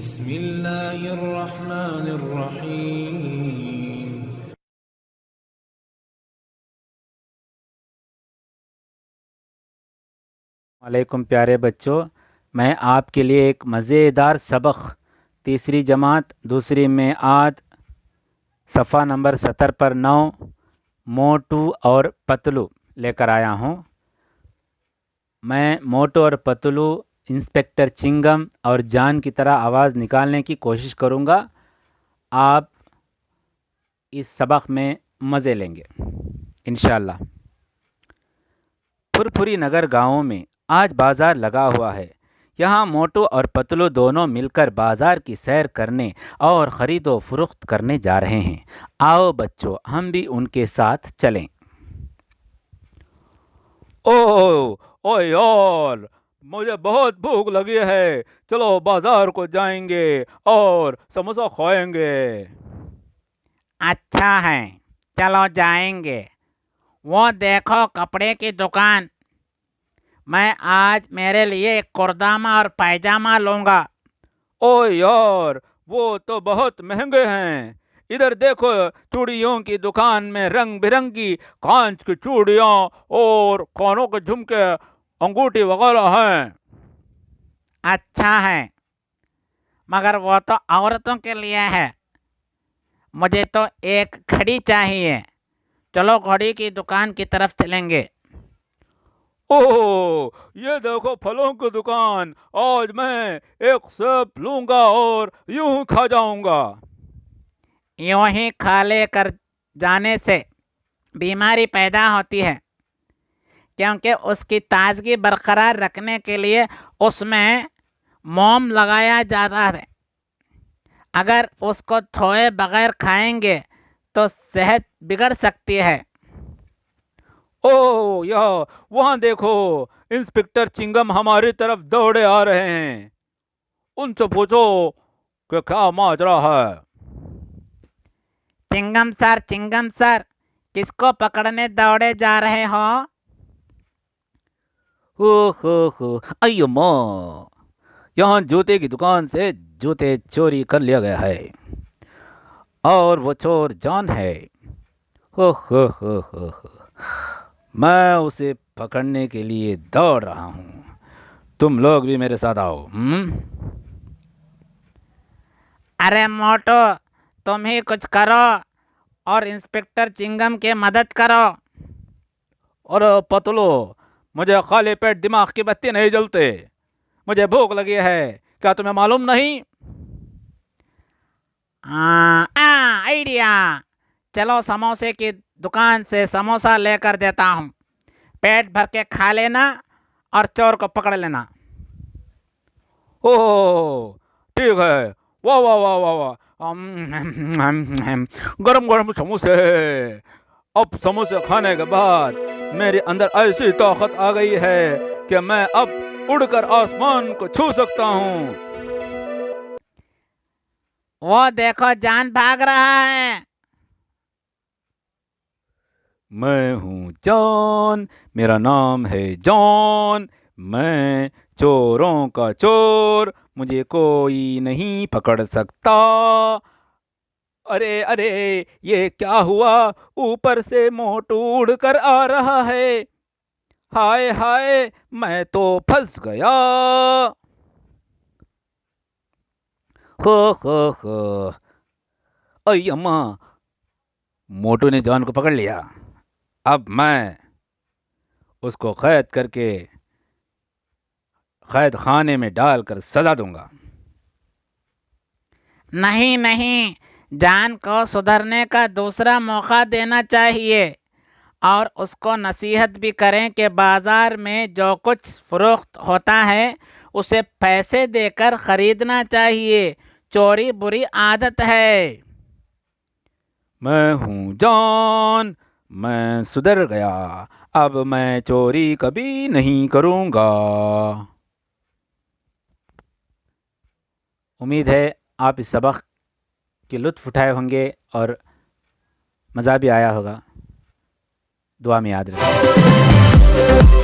बिस्मिल्लाहिर्रहमानिर्रहीम। वालेकुम प्यारे बच्चों, मैं आपके लिए एक मज़ेदार सबक तीसरी जमात दूसरी में आद सफ़ा नंबर 70 पर 9 मोटू और पतलू लेकर आया हूँ। मैं मोटू और पतलू, इंस्पेक्टर चिंगम और जान की तरह आवाज़ निकालने की कोशिश करूँगा। आप इस सबक में मज़े लेंगे इंशाअल्लाह। फुरफुरी नगर गाँव में आज बाज़ार लगा हुआ है। यहाँ मोटू और पतलू दोनों मिलकर बाज़ार की सैर करने और ख़रीदो फरोख्त करने जा रहे हैं। आओ बच्चों, हम भी उनके साथ चलें। ओह ओ यार, मुझे बहुत भूख लगी है। चलो बाजार को जाएंगे और समोसा खाएंगे। अच्छा है, चलो जाएंगे। वो देखो कपड़े की दुकान। मैं आज मेरे लिए एक कुर्तामा और पायजामा लूँगा। ओ यार, वो तो बहुत महंगे हैं। इधर देखो, चूड़ियों की दुकान में रंग बिरंगी कांच की चूड़ियाँ और कानों के झुमके, अंगूठी वगैरह हैं। अच्छा है, मगर वो तो औरतों के लिए है। मुझे तो एक घड़ी चाहिए। चलो घड़ी की दुकान की तरफ चलेंगे। ओह, ये देखो फलों की दुकान। आज मैं एक सेब लूंगा और यूं ही खा जाऊंगा। यूं ही खा लेकर जाने से बीमारी पैदा होती है, क्योंकि उसकी ताजगी बरकरार रखने के लिए उसमें मोम लगाया जाता है। अगर उसको धोए बगैर खाएंगे तो सेहत बिगड़ सकती है। ओह यह वहां देखो, इंस्पेक्टर चिंगम हमारी तरफ दौड़े आ रहे हैं। उनसे पूछो कि क्या माजरा है। चिंगम सर, किसको पकड़ने दौड़े जा रहे हो? हो अयो माँ, यहाँ जूते की दुकान से जूते चोरी कर लिया गया है और वो चोर जॉन है। हो। मैं उसे पकड़ने के लिए दौड़ रहा हूँ। तुम लोग भी मेरे साथ आओ। अरे मोटो, तुम ही कुछ करो और इंस्पेक्टर चिंगम की मदद करो। और पतलो, मुझे खाली पेट दिमाग की बत्ती नहीं जलते। मुझे भूख लगी है, क्या तुम्हें मालूम नहीं? आइडिया। चलो समोसे की दुकान से समोसा लेकर देता हूँ। पेट भर के खा लेना और चोर को पकड़ लेना। ओह ठीक है। वाह वाह वाह वाह वाह। गरम गरम समोसे। अब समोसे खाने के बाद मेरे अंदर ऐसी ताकत आ गई है कि मैं अब उड़कर आसमान को छू सकता हूँ। वो देखो, जान भाग रहा है। मैं हूँ जॉन, मेरा नाम है जॉन। मैं चोरों का चोर, मुझे कोई नहीं पकड़ सकता। अरे अरे, ये क्या हुआ? ऊपर से मोटू उड़कर आ रहा है। हाय हाय, मैं तो फंस गया। हो अय अम्मा, मोटू ने जॉन को पकड़ लिया। अब मैं उसको कैद करके कैद खाने में डालकर सजा दूंगा। नहीं, जान को सुधरने का दूसरा मौका देना चाहिए और उसको नसीहत भी करें कि बाजार में जो कुछ फरोख्त होता है उसे पैसे देकर खरीदना चाहिए। चोरी बुरी आदत है। मैं हूँ जॉन, मैं सुधर गया। अब मैं चोरी कभी नहीं करूँगा। उम्मीद है आप इस सबक के लुत्फ़ उठाए होंगे और मज़ा भी आया होगा। दुआ में याद रखें।